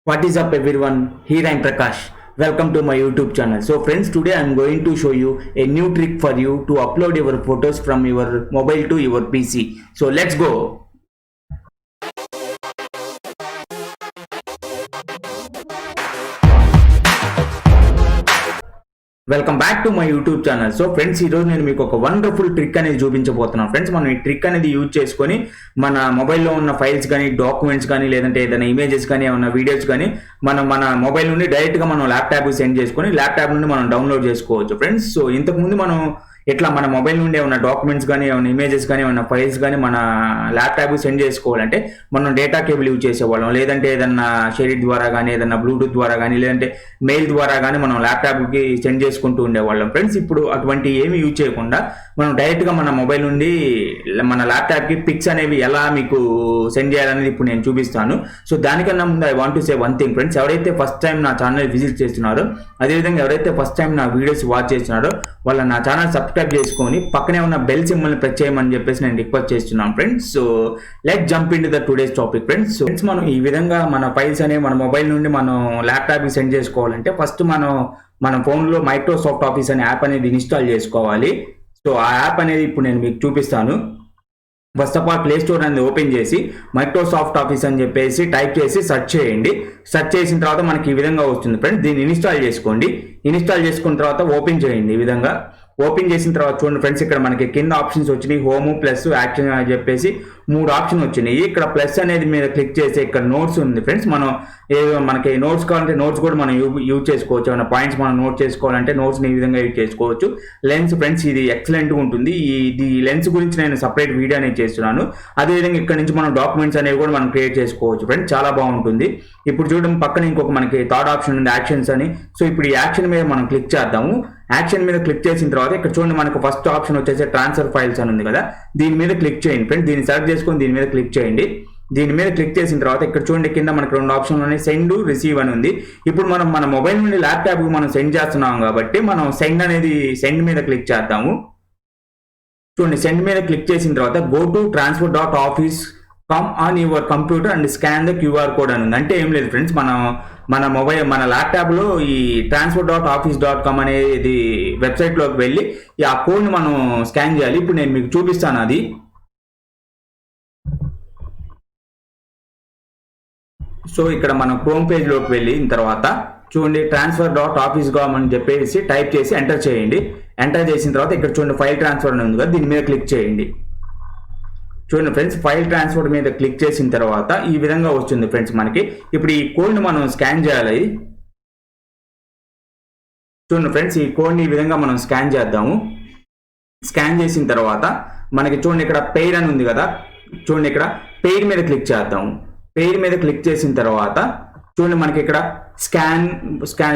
What is up everyone? Here I am Prakash. Welcome to my YouTube channel. So friends, today I am going to show you a new trick for you to upload your photos from your mobile to your PC. So let's go. Welcome back to my YouTube channel. So friends, ఈరోజు నేను మీకు ఒక wonderful trick అనేది చూపించబోతున్నాను. Friends, మనం ఈ trick అనేది use చేసుకొని మన మొబైల్లో ఉన్న ఫైల్స్ కానీ, డాక్యుమెంట్స్ కానీ, లేదంటే ఏదైనా ఇమేజెస్ కానీ, ఏమైనా వీడియోస్ కానీ మన మొబైల్ నుండి డైరెక్ట్గా మనం ల్యాప్టాప్కి సెండ్ చేసుకొని ల్యాప్టాప్ నుండి మనం డౌన్లోడ్ చేసుకోవచ్చు. ఫ్రెండ్స్, సో ఇంతకుముందు మనం ఇట్లా మన మొబైల్ నుండి ఏమైనా డాక్యుమెంట్స్ కానీ, ఏమైనా ఇమేజెస్ కానీ, ఏమైనా ఫైల్స్ కానీ మన ల్యాప్టాప్కి సెండ్ చేసుకోవాలంటే మనం డేటా కేబుల్ యూజ్ చేసేవాళ్ళం. లేదంటే ఏదన్నా షెరిట్ ద్వారా కానీ, ఏదన్నా బ్లూటూత్ ద్వారా కానీ, లేదంటే మెయిల్ ద్వారా కానీ మనం ల్యాప్టాప్కి సెండ్ చేసుకుంటూ ఉండేవాళ్ళం. ఫ్రెండ్స్, ఇప్పుడు అటువంటి ఏమి యూజ్ చేయకుండా మనం డైరెక్ట్గా మన మొబైల్ నుండి మన ల్యాప్టాప్కి పిక్స్ అనేవి ఎలా మీకు సెండ్ చేయాలనేది ఇప్పుడు నేను చూపిస్తాను. సో దానికన్నా ముందు I want to say one thing friends. ఎవరైతే ఫస్ట్ టైం నా ఛానల్ విజిట్ చేస్తున్నారో, అదేవిధంగా ఎవరైతే ఫస్ట్ టైం నా వీడియోస్ వాచ్ చేస్తున్నారో వాళ్ళ నా ఛానల్ సబ్స్క్రైబ్ చేసుకొని పక్కనే ఉన్న బెల్ సింబల్ ని ప్రెస్ చేయమని చెప్పేసి నేను రిక్వెస్ట్ చేస్తున్నాను friends. So let jump in to the today's topic friends. So friends, మనం ఈ విధంగా మన ఫైల్స్ అనేవి మన మొబైల్ నుండి మనం ల్యాప్టాప్ కి సెండ్ చేసుకోవాలంటే ఫస్ట్ మన ఫోన్ లో మైక్రోసాఫ్ట్ ఆఫీస్ అనే యాప్ అనేది ఇన్స్టాల్ చేసుకోవాలి. సో ఆ యాప్ అనేది ఇప్పుడు నేను మీకు చూపిస్తాను. First of all play store అనేది ఓపెన్ చేసి మైక్రోసాఫ్ట్ ఆఫీస్ అని చెప్పేసి టైప్ చేసి సెర్చ్ చేయండి. సెర్చ్ చేసిన తర్వాత మనకి ఈ విధంగా వస్తుంది ఫ్రెండ్స్. దీన్ని ఇన్స్టాల్ చేసుకోండి. ఇన్స్టాల్ చేసుకున్న తర్వాత ఓపెన్ చేయండి. ఈ విధంగా ఓపెన్ చేసిన తర్వాత చూడండి ఫ్రెండ్స్, ఇక్కడ మనకి కింద ఆప్షన్స్ వచ్చినాయి. హోమ్, ప్లస్, యాక్షన్ అని చెప్పేసి 3 ఆప్షన్ వచ్చినాయి. ఇక్కడ ప్లస్ అనేది మీద క్లిక్ చేసి ఇక్కడ నోట్స్ ఉంది ఫ్రెండ్స్. మనం మనకి నోట్స్ కావాలంటే నోట్స్ కూడా మనం యూజ్ చేసుకోవచ్చు. ఏమైనా పాయింట్స్ మనం నోట్ చేసుకోవాలంటే నోట్స్ ఈ విధంగా యూజ్ చేసుకోవచ్చు. లెన్స్ ఫ్రెండ్స్, ఇది ఎక్సలెంట్గా ఉంటుంది. ఈ లెన్స్ గురించి నేను సపరేట్ వీడియో అనేది చేస్తున్నాను. అదేవిధంగా ఇక్కడ నుంచి మనం డాక్యుమెంట్స్ అనేవి కూడా మనం క్రియేట్ చేసుకోవచ్చు ఫ్రెండ్స్. చాలా బాగుంటుంది. ఇప్పుడు చూడండి, పక్కన ఇంకొక మనకి థర్డ్ ఆప్షన్ ఉంది, యాక్షన్స్ అని. సో ఇప్పుడు ఈ యాక్షన్ మీద మనం క్లిక్ చేద్దాము. యాక్షన్ మీద క్లిక్ చేసిన తర్వాత ఇక్కడ చూడండి, మనకు ఫస్ట్ ఆప్షన్ వచ్చేసి ట్రాన్స్ఫర్ ఫైల్స్ అని ఉంది కదా, దీని మీద క్లిక్ చేయండి ఫ్రెండ్స్. దీన్ని సెలెక్ట్ చేసుకొని దీని మీద క్లిక్ చేయండి. దీని మీద క్లిక్ చేసిన తర్వాత ఇక్కడ చూడండి, కింద మనకు 2 ఆప్షన్లు ఉన్నాయి, సెండ్, రిసీవ్ అని ఉంది. ఇప్పుడు మనం మన మొబైల్ నుండి ల్యాప్టాప్కి మనం సెండ్ చేస్తున్నాం కాబట్టి మనం సెండ్ మీద క్లిక్ చేద్దాము. చూడండి, సెండ్ మీద క్లిక్ చేసిన తర్వాత go to transfer.office come on your computer and scan the QR code అని ఉంది. అంటే ఏం లేదు ఫ్రెండ్స్, మన ల్యాప్టాప్లో ఈ transfer.office.com అనేది వెబ్సైట్లోకి వెళ్ళి ఆ కోడ్ని మనం స్కాన్ చేయాలి. ఇప్పుడు నేను మీకు చూపిస్తాను అది. సో ఇక్కడ మనం క్రోమ్ పేజ్లోకి వెళ్ళిన తర్వాత చూడండి, transfer.office.com అని చెప్పేసి టైప్ చేసి ఎంటర్ చేయండి. ఎంటర్ చేసిన తర్వాత ఇక్కడ చూడండి, ఫైల్ ట్రాన్స్ఫర్ అని ఉంది కదా, దీని మీద క్లిక్ చేయండి. చూడండి ఫ్రెండ్స్, ఫైల్ ట్రాన్స్ఫర్ మీద క్లిక్ చేసిన తర్వాత ఈ విధంగా వస్తుంది ఫ్రెండ్స్ మనకి. ఇప్పుడు ఈ కోడ్ని మనం స్కాన్ చేయాలి. చూడండి ఫ్రెండ్స్, ఈ కోడ్ని ఈ విధంగా మనం స్కాన్ చేద్దాము. స్కాన్ చేసిన తర్వాత మనకి చూడండి, ఇక్కడ పెయిర్ అని ఉంది కదా, చూడండి ఇక్కడ పెయిర్ మీద క్లిక్ చేద్దాము. పెయిర్ మీద క్లిక్ చేసిన తర్వాత చూడండి, మనకి ఇక్కడ స్కాన్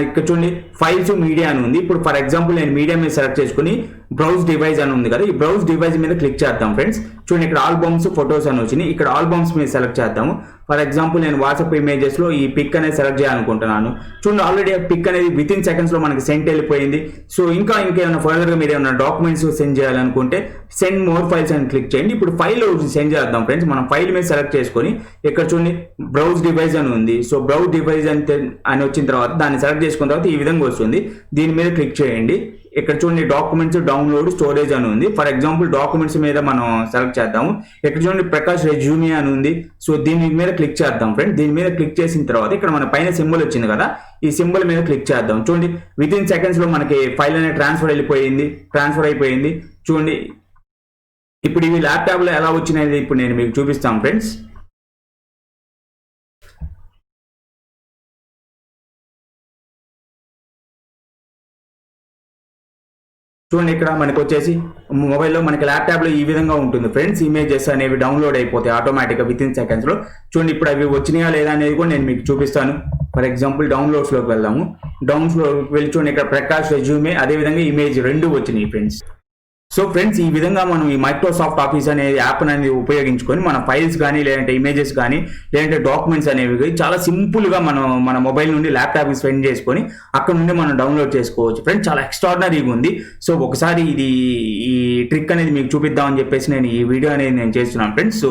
ఇక్కడ చూడండి, ఫైల్స్, మీడియా అని ఉంది. ఇప్పుడు ఫర్ ఎగ్జాంపుల్ నేను మీడియా మీద సెలెక్ట్ చేసుకుని బ్రౌజ్ డివైస్ అని ఉంది కదా, ఈ బ్రౌజ్ డివైస్ మీద క్లిక్ చేద్దాం ఫ్రెండ్స్. చూడండి, ఇక్కడ ఆల్బమ్స్, ఫొటోస్ అని వచ్చినాయి. ఇక్కడ ఆల్బమ్స్ మీద సెలెక్ట్ చేద్దాము. ఫర్ ఎగ్జాంపుల్ నేను వాట్సాప్ ఇమేజెస్ లో ఈ పిక్ అనేది సెలెక్ట్ చేయాలనుకుంటున్నాను. చూడండి, ఆల్రెడీ పిక్ అనేది విత్ ఇన్ సెకండ్స్ లో మనకి సెండ్ వెళ్ళిపోయింది. సో ఇంకేమైనా ఫర్దర్ గా మీరు ఏమైనా డాక్యుమెంట్స్ సెండ్ చేయాలనుకుంటే సెండ్ మోర్ ఫైల్స్ అని క్లిక్ చేయండి. ఇప్పుడు ఫైల్ సెండ్ చేద్దాం ఫ్రెండ్స్. మనం ఫైల్ మీద సెలెక్ట్ చేసుకొని ఇక్కడ చూడండి, బ్రౌజ్ డివైస్ అని ఉంది. సో బ్రౌజ్ డివైస్ అని వచ్చిన తర్వాత దాన్ని సెలెక్ట్ చేసుకున్న తర్వాత ఈ విధంగా వస్తుంది. దీని మీద క్లిక్ చేయండి. ఇక్కడ చూడండి, డాక్యుమెంట్స్, డౌన్లోడ్, స్టోరేజ్ అని ఉంది. ఫర్ ఎగ్జాంపుల్ డాక్యుమెంట్స్ మీద మనం సెలెక్ట్ చేద్దాము. ఇక్కడ చూడండి, ప్రకాష్ రెజ్యూమే అని ఉంది. సో దీని మీద క్లిక్ చేద్దాం ఫ్రెండ్. దీని మీద క్లిక్ చేసిన తర్వాత ఇక్కడ మన పైన సింబల్ వచ్చింది కదా, ఈ సింబల్ మీద క్లిక్ చేద్దాం. చూడండి, విత్ ఇన్ సెకండ్స్ లో మనకి ఫైల్ అనేది ట్రాన్స్ఫర్ అయిపోయింది. చూడండి, ఇప్పుడు ఇవి ల్యాప్టాప్ లో ఎలా వచ్చినాయి ఇప్పుడు నేను మీకు చూపిస్తాను ఫ్రెండ్స్. చూడండి, ఇక్కడ మనకి వచ్చేసి మొబైల్లో మనకి ల్యాప్టాప్లో ఈ విధంగా ఉంటుంది ఫ్రెండ్స్. ఇమేజెస్ అనేవి డౌన్లోడ్ అయిపోతాయి ఆటోమేటిక్గా విత్ ఇన్ సెకండ్స్లో. చూడండి, ఇప్పుడు అవి వచ్చినాయా లేదా అనేది కూడా నేను మీకు చూపిస్తాను. ఫర్ ఎగ్జాంపుల్ డౌన్లోడ్స్లోకి వెళ్దాము. డౌన్లోడ్స్లోకి వెళ్ళి చూడండి, ఇక్కడ ప్రకాష్ రెజ్యూమే, అదేవిధంగా ఇమేజ్ 2 వచ్చినాయి ఫ్రెండ్స్. సో ఫ్రెండ్స్, ఈ విధంగా మనం ఈ మైక్రోసాఫ్ట్ ఆఫీస్ అనే యాప్ అనేది ఉపయోగించుకొని మన ఫైల్స్ కానీ లేదంటే ఇమేజెస్ కానీ లేదంటే డాక్యుమెంట్స్ అనేవి చాలా సింపుల్గా మనం మన మొబైల్ నుండి ల్యాప్టాప్కి సెండ్ చేసుకొని అక్కడ నుండి మనం డౌన్లోడ్ చేసుకోవచ్చు ఫ్రెండ్స్. చాలా ఎక్స్ట్రాడినరీగా ఉంది. సో ఒకసారి ఈ ట్రిక్ అనేది మీకు చూపిద్దామని చెప్పేసి నేను ఈ వీడియో అనేది నేను చేస్తున్నాను ఫ్రెండ్స్. సో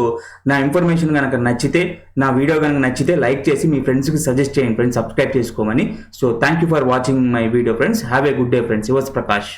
నా ఇన్ఫర్మేషన్ కనుక నచ్చితే, నా వీడియో కనుక నచ్చితే లైక్ చేసి మీ ఫ్రెండ్స్కి సజెస్ట్ చేయండి ఫ్రెండ్స్, సబ్స్క్రైబ్ చేసుకోమని. So thank you for watching my video friends. Have a good day friends. Yours Prakash.